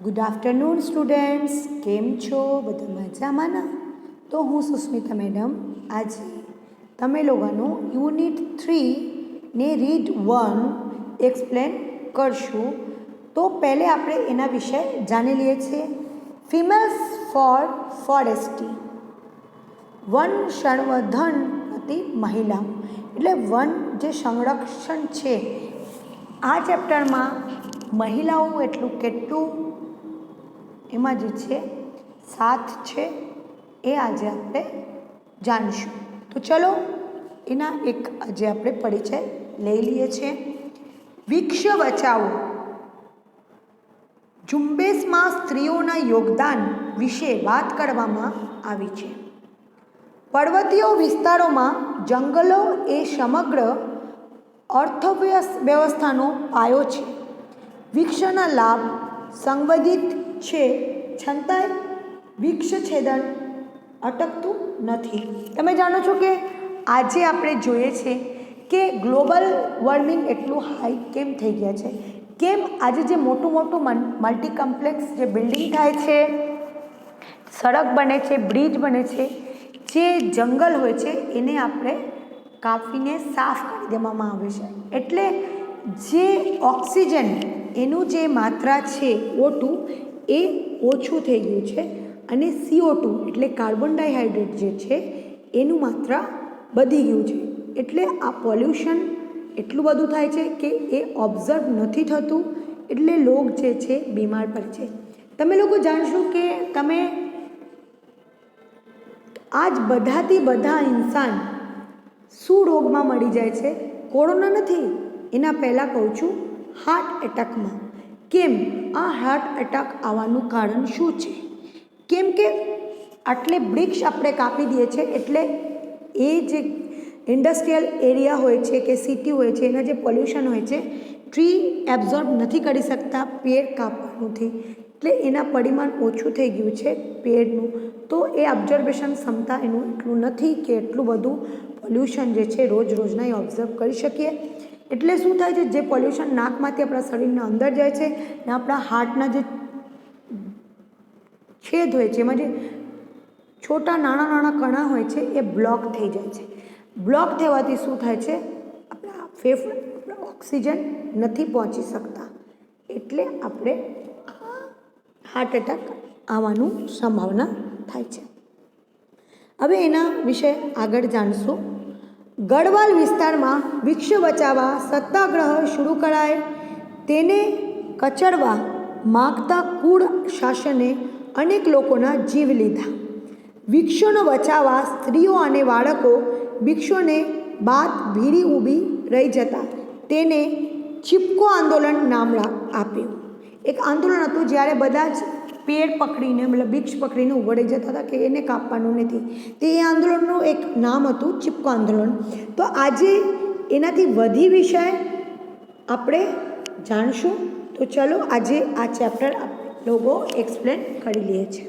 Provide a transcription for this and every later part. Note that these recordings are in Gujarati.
ગુડ આફ્ટરનૂન સ્ટુડન્ટ્સ, કેમ છો? બધા મજામાં ના? તો હું સુસ્મિતા મેડમ આજે તમે લોકોનું યુનિટ 3 ને રીડ 1 એક્સપ્લેન કરશું. તો પહેલે આપણે એના વિશે જાણી લઈએ છીએ. ફિમેલ્સ ફોર ફોરેસ્ટી, વન સંવર્ધન હતી મહિલાઓ, એટલે વન જે સંરક્ષણ છે આ ચેપ્ટરમાં મહિલાઓ એટલું કેટલું એમાં જે છે 7 છે એ આજે આપણે જાણીશું. તો ચલો એના એક આજે આપણે પરિચય લઈ લઈએ છીએ. વૃક્ષ બચાવો ઝુંબેશમાં સ્ત્રીઓના યોગદાન વિશે વાત કરવામાં આવી છે. પર્વતીય વિસ્તારોમાં જંગલો એ સમગ્ર અર્થવ્યવસ્થાનો પાયો છે. વૃક્ષના લાભ સંબંધિત છે, છતાંય વૃક્ષછેદન અટકતું નથી. તમે જાણો છો કે આજે આપણે જોઈએ છે કે ગ્લોબલ વોર્મિંગ એટલું હાઈ કેમ થઈ ગયા છે, કેમ આજે જે મોટું મલ્ટી કોમ્પ્લેક્સ જે બિલ્ડિંગ થાય છે, સડક બને છે, બ્રિજ બને છે, જે જંગલ હોય છે એને આપણે કાપીને સાફ કરી દેવામાં આવે છે. એટલે જે ઓક્સિજન એનું જે માત્રા છે O2 એ ઓછું થઈ ગયું છે અને CO2 એટલે કાર્બન ડાયહાઇડ્રેટ જે છે એનું માત્રા વધી ગયું છે. એટલે આ પોલ્યુશન એટલું બધું થાય છે કે એ ઓબ્ઝર્વ નથી થતું, એટલે લોક જે છે બીમાર પડે છે. તમે લોકો જાણશો કે તમે આજ બધાથી બધા ઇન્સાન શું રોગમાં મળી જાય છે? કોરોના નથી, એના પહેલાં કહું છું હાર્ટ એટેકમાં. કેમ આ હાર્ટ એટેક આવવાનું કારણ શું છે? કેમ કે આટલે વૃક્ષ આપણે કાપી દઈએ છીએ, એટલે એ જે ઇન્ડસ્ટ્રીયલ એરિયા હોય છે કે સિટી હોય છે એના જે પોલ્યુશન હોય છે, ટ્રી એબ્ઝોર્બ નથી કરી શકતા પેડ કાપવાનુંથી, એટલે એના પરિમાણ ઓછું થઈ ગયું છે પેડનું. તો એ ઓબ્ઝર્વેશન ક્ષમતા એનું એટલું નથી કે એટલું બધું પોલ્યુશન જે છે રોજના એ ઓબ્ઝર્વ કરી શકીએ. એટલે શું થાય છે, જે પોલ્યુશન નાકમાંથી આપણા શરીરના અંદર જાય છે ને આપણા હાર્ટના જે છેદ હોય છે એમાં જે છોટા નાના કણા હોય છે એ બ્લોક થઈ જાય છે. બ્લોક થવાથી શું થાય છે, આપણા ફેફડા ઓક્સિજન નથી પહોંચી શકતા, એટલે આપણે હાર્ટ એટેક આવવાનું સંભાવના થાય છે. હવે એના વિશે આગળ જાણશું. ગઢવાલ વિસ્તારમાં વૃક્ષ બચાવવા સત્યાગ્રહ શરૂ કરાય. તેને કચડવા માગતા કુળ શાસને અનેક લોકોના જીવ લીધા. વૃક્ષોનો બચાવવા સ્ત્રીઓ અને બાળકો વૃક્ષોને બાદ ભીડી ઊભી રહી જતા તેને ચિપકો આંદોલન નામ આપ્યું. એક આંદોલન હતું જ્યારે બધા જ પેડ પકડીને મતલબ વૃક્ષ પકડીને ઊભા રહી જતા હતા કે એને કાપવાનું નથી. તે એ આંદોલનનું એક નામ હતું ચિપકો આંદોલન. તો આજે એનાથી વધી વિષય આપણે જાણશું. તો ચલો આજે આ ચેપ્ટર લોકો એક્સપ્લેન કરી લઈએ છીએ.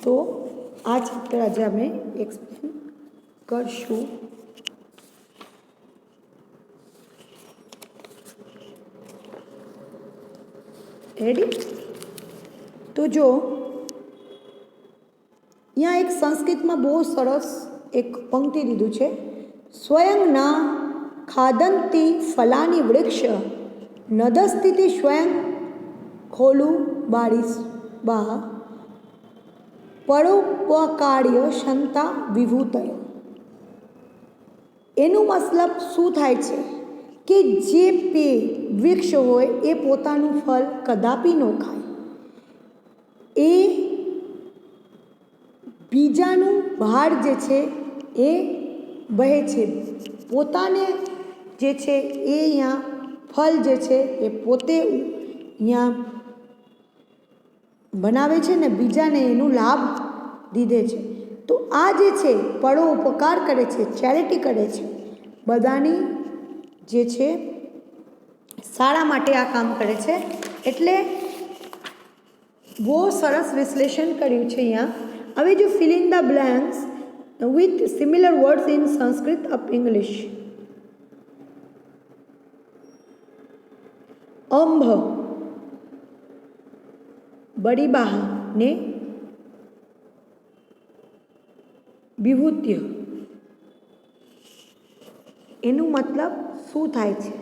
તો આ ચેપ્ટર આજે અમે એક્સપ્લેન કરશું. રેડી? તો જો અહીંયા એક સંસ્કૃતમાં બહુ સરસ એક પંક્તિ દીધું છે. સ્વયં ના ખાદંતી ફલાની વૃક્ષ નદસ્થિતિ સ્વયં ખોલું બારીસ બા પરોપકાર્ય ક્ષમતા વિભૂતય. એનું મતલબ શું થાય છે કે જે વૃક્ષ હોય એ પોતાનું ફળ કદાપી ન ખાય, એ બીજાનું ભાર જે છે એ વહે છે, પોતાને જે છે એ અહીંયા ફળ જે છે એ પોતે અહીંયા બનાવે છે ને બીજાને એનું લાભ દીધે છે. તો આ જે છે પરોપકાર કરે છે, ચેરિટી કરે છે, બધાની જે છે શાળા માટે આ કામ કરે છે. એટલે બહુ સરસ વિશ્લેષણ કર્યું છે અહીંયા. હવે જો fill in the blanks with similar words in Sanskrit of English. અંભ, બડીબાહ ને વિભૂત્ય. એનું મતલબ શું થાય છે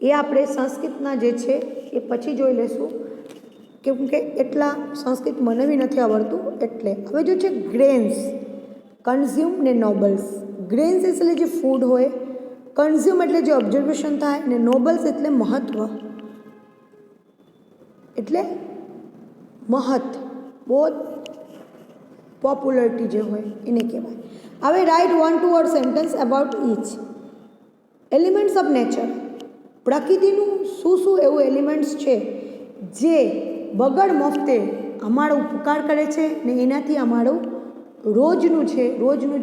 એ આપણે સંસ્કૃતના જે છે એ પછી જોઈ લેશું, કેમ કે એટલા સંસ્કૃત મને બી નથી આવડતું. એટલે હવે જો છે ગ્રેન્સ, કન્ઝ્યુમ ને નોબલ્સ. ગ્રેન્સ એટલે જે ફૂડ હોય, કન્ઝ્યુમ એટલે જે ઓબ્ઝર્વેશન થાય, ને નોબલ્સ એટલે મહત્વ, એટલે મહત, બહુ પોપ્યુલરિટી જે હોય એને કહેવાય. હવે write 1 to 2 sentence about each. Elements of nature. પ્રકૃતિનું શું શું એવું એલિમેન્ટ્સ છે જે વગર મફતે અમારો ઉપકાર કરે છે ને એનાથી અમારું રોજનું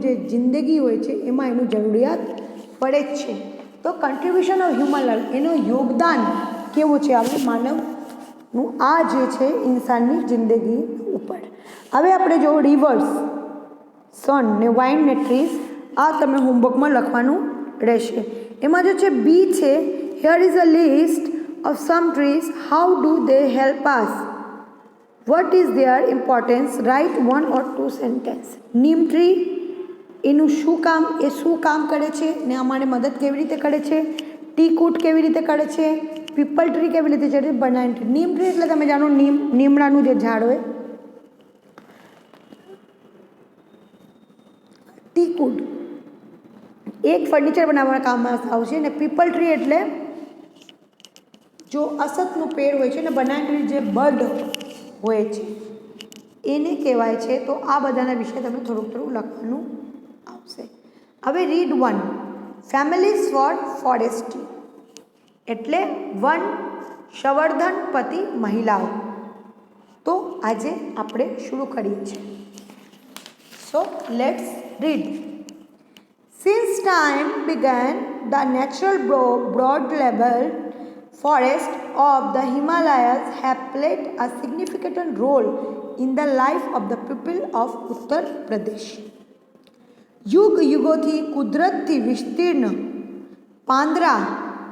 જે જિંદગી હોય છે એમાં એનું જરૂરિયાત પડે જ છે. તો કન્ટ્રીબ્યુશન ઓફ હ્યુમન લાઈફ, એનું યોગદાન કેવું છે આપણે માનવનું આ જે છે ઇન્સાનની જિંદગી ઉપર. હવે આપણે જો રિવર્સ, સન ને વાઇન ને ટ્રીઝ, આ તમે હોમવર્કમાં લખવાનું રહેશે. એમાં જો છે બી છે, here is a list of some trees, how do they help us, what is their importance, write 1 or 2 sentence. Neem tree, એનું શું કામ કરે છે ને અમારે મદદ કેવી રીતે કરે છે. ટીકૂટ કેવી રીતે કરે છે, પીપલ ટ્રી કેવી રીતે છે, બનાના ટ્રી. નીમ ટ્રી એટલે તમે જાણો નીમડાનું જે ઝાડ હોય. ટીકૂડ એક ફર્નિચર બનાવવાના કામમાં આવશે, ને પીપલ ટ્રી એટલે જો અસતનું પેડ હોય છે, ને બનાના ટ્રી જે બર્ડ હોય છે એને કહેવાય છે. તો આ બધાના વિશે તમે થોડુંક લખવાનું આવશે. હવે રીડ 1, ફેમિલીઝ ફોર ફોરેસ્ટ્રી એટલે વન સંવર્ધન પતિ મહિલાઓ. તો આજે આપણે શરૂ કરીએ છીએ. So let's read. Since time began, the natural broad-level forests of the Himalayas have played a significant role in the life of the people of Uttar Pradesh. યુગ યુગોથી કુદરતથી વિસ્તીર્ણ પાંદરા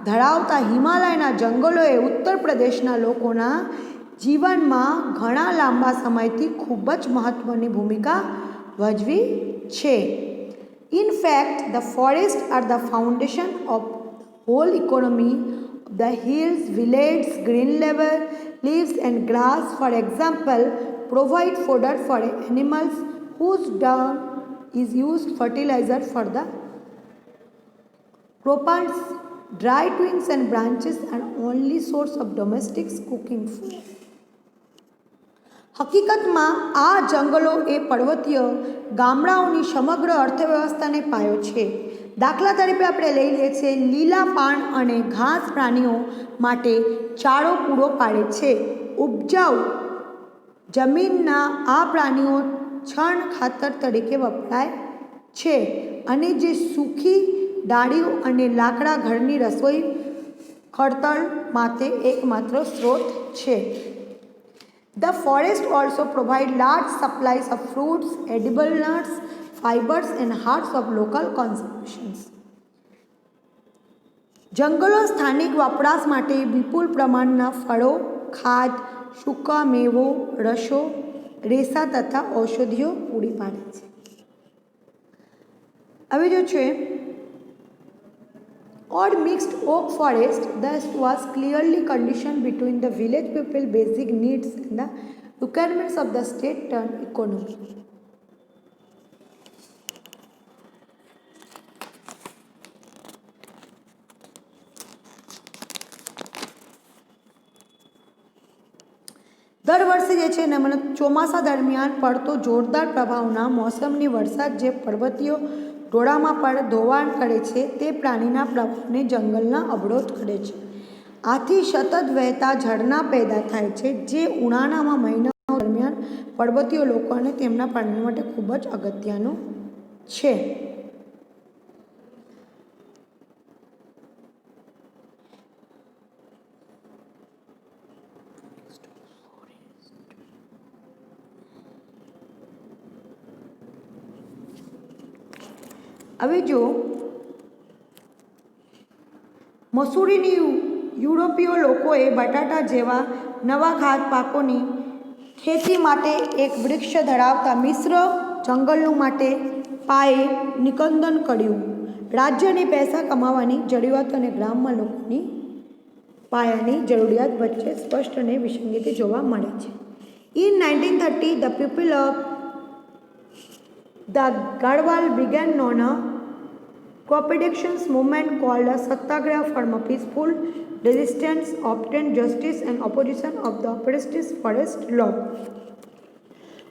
ધરાવતા હિમાલયના જંગલોએ ઉત્તર પ્રદેશના લોકોના જીવનમાં ઘણા લાંબા સમયથી ખૂબ જ મહત્ત્વની ભૂમિકા ભજવી છે. In fact, the forests are the foundation of whole economy of the hills, villages, green level, leaves and grass, for example, provide fodder for animals whose dung is used fertilizer for the crops. Dry twigs and branches are only source of domestic cooking food. હકીકતમાં આ જંગલો એ પર્વતીય ગામડાઓની સમગ્ર અર્થવ્યવસ્થાને પાયો છે. દાખલા તરીકે આપણે લઈ લઈએ છીએ લીલા પાન અને ઘાસ પ્રાણીઓ માટે ચારો પૂરો પાડે છે. ઉપજાઉ જમીનના આ પ્રાણીઓ છણ ખાતર તરીકે વપરાય છે અને જે સૂકી ડાળીઓ અને લાકડા ઘરની રસોઈ ખડતળ માટે એકમાત્ર સ્ત્રોત છે. The forest also provide large supplies of fruits, edible nuts, fibers and herbs of local consumptions. જંગલો સ્થાનિક વપરાશ માટે વિપુલ પ્રમાણના ફળો, ખાદ, સૂકા મેવો, રસો, રેસા તથા ઔષધિઓ પૂરી પાડે છે. હવે જો છે odd mixed oak forest thus was clearly conditioned between the village people basic needs and the requirements of the state turn economy. દર વર્ષે જે છે ને મને ચોમાસા દરમિયાન પડતો જોરદાર પ્રભાવના મોસમની વરસાદ જે પર્વતીય ટોળામાં પણ ધોવાણ કરે છે તે પ્રાણીના પ્રવાહને જંગલના અવરોધ કરે છે. આથી સતત વહેતા ઝરણા પેદા થાય છે જે ઉનાળામાં મહિનાઓ દરમિયાન પર્વતીય લોકો અને તેમના પ્રાણીઓ માટે ખૂબ જ અગત્યનું છે. હવે જો મસૂરીની યુરોપીય લોકોએ બટાટા જેવા નવા ખાદ્ય પાકોની ખેતી માટે એક વૃક્ષ ધરાવતા મિશ્ર જંગલનું માટે પાયે નિકંદન કર્યું. રાજ્યની પૈસા કમાવાની જરૂરિયાત અને ગ્રામમાં લોકોની પાયાની જરૂરિયાત વચ્ચે સ્પષ્ટ અને વિસંગતિ જોવા મળે છે. In 1930, the people of the Garhwal began on a co-opetition movement called a Satyagraha for a peaceful resistance, obtained justice and opposition of the oppressive forest law.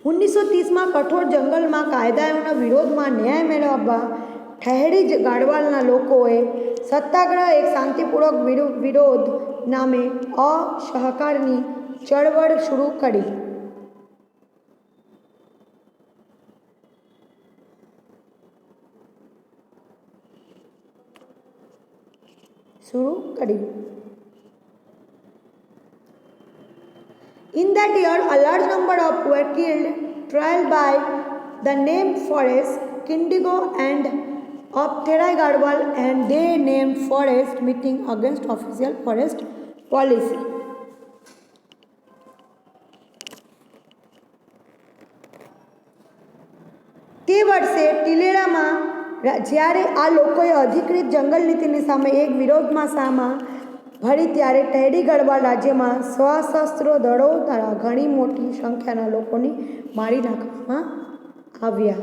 1930 માં કઠોર જંગલમાં કાયદાઓના વિરોધમાં ન્યાય મેળવવા ઠહેરી ગાઢવાલના લોકોએ સત્યાગ્રહ એક શાંતિપૂર્વક વિરોધ નામે અસહકારની ચળવળ શરૂ કરી. In that year, a large number of were killed, trial by the named forest Kindigo and of Therai Garhwal, and they named forest meeting against official forest policy. તે વર્ષે ટીલેડામાં જ્યારે આ લોકોએ અધિકૃત જંગલ નીતિની સામે એક વિરોધમાં સામા ભરી ત્યારે ટેહરી ગઢવાલ રાજ્યમાં સશસ્ત્ર દળો દ્વારા ઘણી મોટી સંખ્યાના લોકોની મારી નાખવામાં આવ્યા.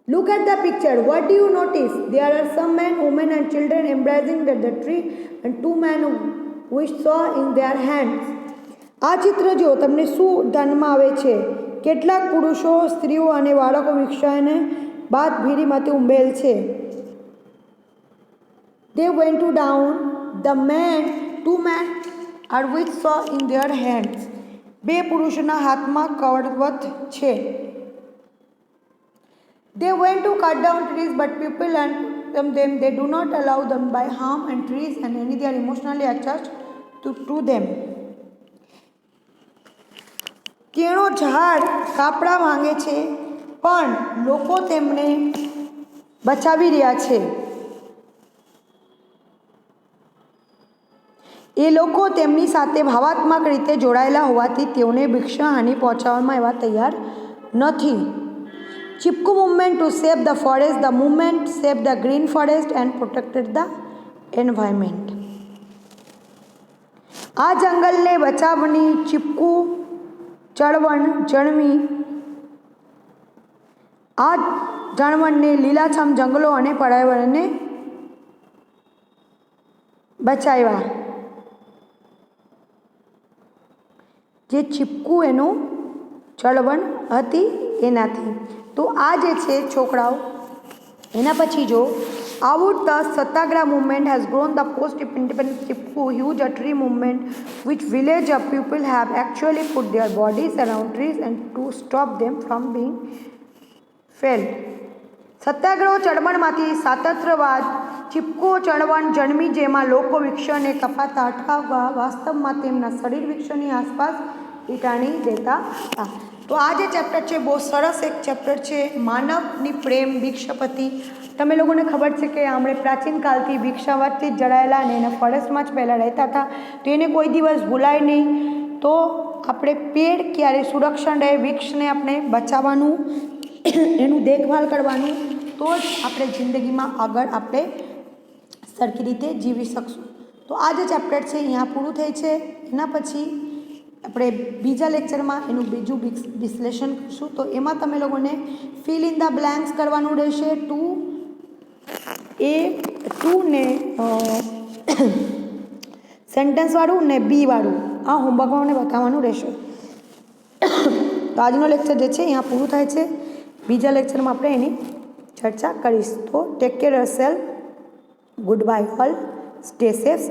Look at the picture. What do you notice? There are some men, women and children embracing the tree and two men with saw in their hands. આ ચિત્ર જો તમને શું ધ્યાનમાં આવે છે? કેટલાક પુરુષો, સ્ત્રીઓ અને બાળકો વૃક્ષને બાદ ભીડીમાંથી ઉંબેલ છે. They went to down. The men, two men are with saw in their hands. બે પુરુષોના હાથમાં કવડવત છે. They went to cut down trees, but people and them they do not allow them by harm and trees and any they are emotionally attached to them. કેળો ઝાડ કાપડા માંગે છે પણ લોકો તેમને બચાવી રહ્યા છે. એ લોકો તેમની સાથે ભાવાત્મક રીતે જોડાયેલા હોવાથી તેઓને વૃક્ષહાનિ પહોંચાડવામાં એવા તૈયાર નથી. Chipko movement to save the forest. The movement saved the green forest and protected the environment. આ જંગલને બચાવવાની ચીપકુ ચળવળ જણવી. આ જળવળને લીલાછમ જંગલો અને પર્યાવરણને બચાવ્યા. જે ચીપકુ એનું ચળવળ હતી એનાથી. તો આ જે છે છોકરાઓ એના પછી જો out the Satyagraha movement has grown the post-independence Chipko huge a tree movement which village of people have actually put their bodies around trees and to stop them from being felled. સત્યાગ્રહ ચળવળમાંથી સ્વાતંત્ર્યવાદ ચીપકો ચળવળ જન્મી જેમાં લોકો વૃક્ષને કપાતા અટકાવવા વાસ્તવમાં તેમના શરીર વૃક્ષની આસપાસ વીંટાળી દેતા હતા. તો આ જે ચેપ્ટર છે બહુ સરસ એક ચેપ્ટર છે માનવની પ્રેમ વૃક્ષપતિ. તમે લોકોને ખબર છે કે આપણે પ્રાચીન કાળથી વૃક્ષાવતથી જ જડાયેલા અને એના ફોરેસ્ટમાં જ પહેલાં રહેતા હતા. તો એને કોઈ દિવસ ભૂલાય નહીં. તો આપણે પેડ ક્યારે સુરક્ષણ રહે, વૃક્ષને આપણે બચાવવાનું, એનું દેખભાળ કરવાનું, તો જ આપણે જિંદગીમાં આગળ આપણે સરખી રીતે જીવી શકશું. તો આ જે ચેપ્ટર છે અહીંયા પૂરું થાય છે. એના પછી આપણે બીજા લેક્ચરમાં એનું બીજું વિશ્લેષણ કરીશું. તો એમાં તમે લોકોને ફિલ ઇન ધ બ્લેન્ક્સ કરવાનું રહેશે. 2 ને સેન્ટેન્સવાળું ને બી વાળું આ હોમવર્કમાં મને બતાવવાનું રહેશે. તો આજનો લેક્ચર જે છે અહીંયા પૂરું થાય છે. બીજા લેક્ચરમાં આપણે એની ચર્ચા કરીશ. તો take care yourself. Good bye all. Stay safe.